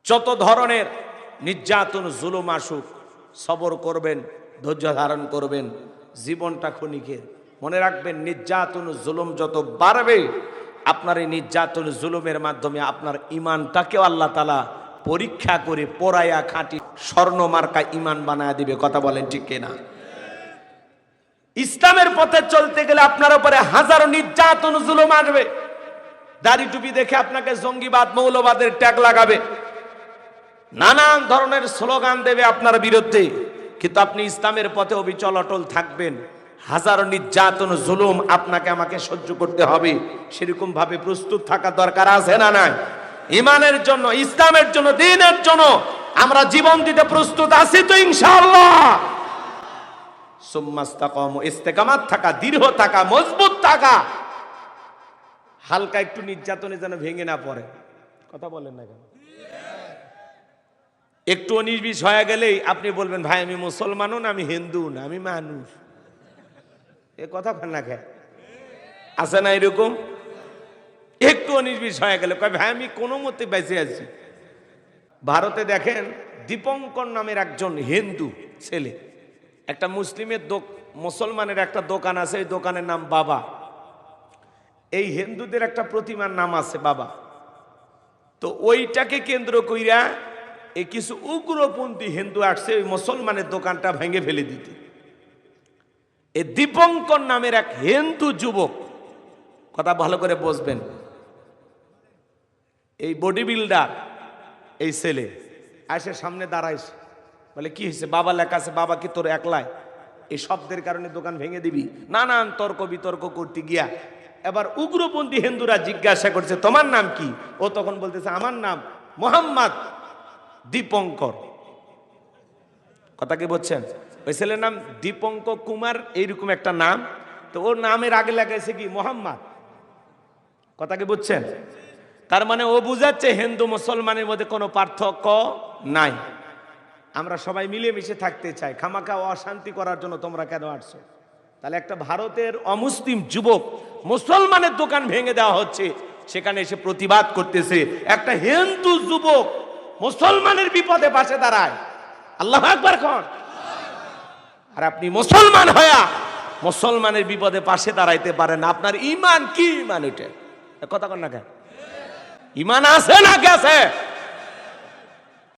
যত ধরনের নির্যাতন জুলুম আসুক সবর করবেন, ধৈর্য ধারণ করবেন। জীবনটা ক্ষণিকের। মনে রাখবেন, নির্যাতন জুলুম যত বাড়বে, আপনার এই নির্যাতন জুলুমের মাধ্যমে আপনার ইমানটাকেও আল্লাহ তাআলা পরীক্ষা করে পোড়ায়া খাঁটি স্বর্ণ মার্কা ইমান বানায় দিবে। কথা বলেন ঠিক কিনা? ইসলামের পথে চলতে গেলে আপনার উপরে হাজারো নির্যাতন জুলুম আসবে। দাড়ি টুপি দেখে আপনাকে জঙ্গিবাদ মৌলবাদের ট্যাগ লাগাবে, নানান ধরনের স্লোগান দেবে আপনার বিরুদ্ধে, কিন্তু আপনি ইসলামের পথে অবিচল অটল থাকবেন। হাজারো নির্যাতন জুলুম আপনাকে আমাকে সহ্য করতে হবে। সেরকম ভাবে প্রস্তুত থাকা দরকার আছে না নাই? ইমানের জন্য, ইসলামের জন্য, দ্বীনের জন্য আমরা জীবন দিতে প্রস্তুত আছি তো ইনশাআল্লাহ। সুম্মাস্তাকামু, ইস্তেকামাত থাকা, দৃঢ় থাকা, মজবুত থাকা। হালকা একটু নির্যাতনে যেন ভেঙে না পড়ে। কথা বলেন না কেন? একটু 19-20 হয়ে গেলেই আপনি বলবেন, ভাই আমি মুসলমানও না, আমি হিন্দু না, আমি মানুষ। এ কথা বলেন না কেন? আছে না এরকম? একটু 19-20 হয়ে গেলে কয়, ভাই আমি কোনো মতে বেঁচে আছি। ভারতে দেখেন, দীপঙ্কর নামের একজন হিন্দু ছেলে, একটা মুসলমানের একটা দোকান আছে, এই দোকানের নাম বাবা। এই হিন্দুদের একটা প্রতিমার নাম আছে বাবা। তো ওইটাকে কেন্দ্র কইরা এই কিছু উগ্রপন্থী হিন্দু আসছে ওই মুসলমানের দোকানটা ভেঙে ফেলে দিতে। এই দীপঙ্কর নামের এক হিন্দু যুবক, কথা ভালো করে বুঝবেন, এই বডি বিল্ডার এই ছেলে আসে সামনে দাঁড়াইছে, বলে কি হয়েছে? বাবা লেখা আছে, বাবা কি তোর একলাই এই শব্দের কারণে দোকান ভেঙে দিবি? নানান তর্ক বিতর্ক করতে গিয়া এবার উগ্রপন্থী হিন্দুরা জিজ্ঞাসা করছে, তোমার নাম কি? ও তখন বলতেছে, আমার নাম মোহাম্মদ দীপঙ্কর। কথা কি বলছেন? ওই ছেলের নাম দীপঙ্কর কুমার, এইরকম একটা নাম। তো ওর নামের আগে লাগাইছে কি মোহাম্মদ। কথা কি বুঝছেন? তার মানে ও বুঝাচ্ছে হিন্দু মুসলমানের মধ্যে কোনো পার্থক্য নাই, আমরা সবাই মিলেমিশে থাকতে চাই। খামাখা অশান্তি করার জন্য তোমরা কেন আসছো? তাহলে একটা ভারতের অমুসলিম যুবক, মুসলমানের দোকান ভেঙে দেওয়া হচ্ছে, সেখানে এসে প্রতিবাদ করতেছে। একটা হিন্দু যুবক মুসলমানের বিপদে পাশে দাঁড়ায়। আল্লাহু আকবার কোন? আর আপনি মুসলমান হয়া মুসলমানের বিপদে পাশে দাঁড়াইতে পারেন, আপনার ইমান কি? ইমান এটা কথা কন না কেন? ইমান আছে না গেছে?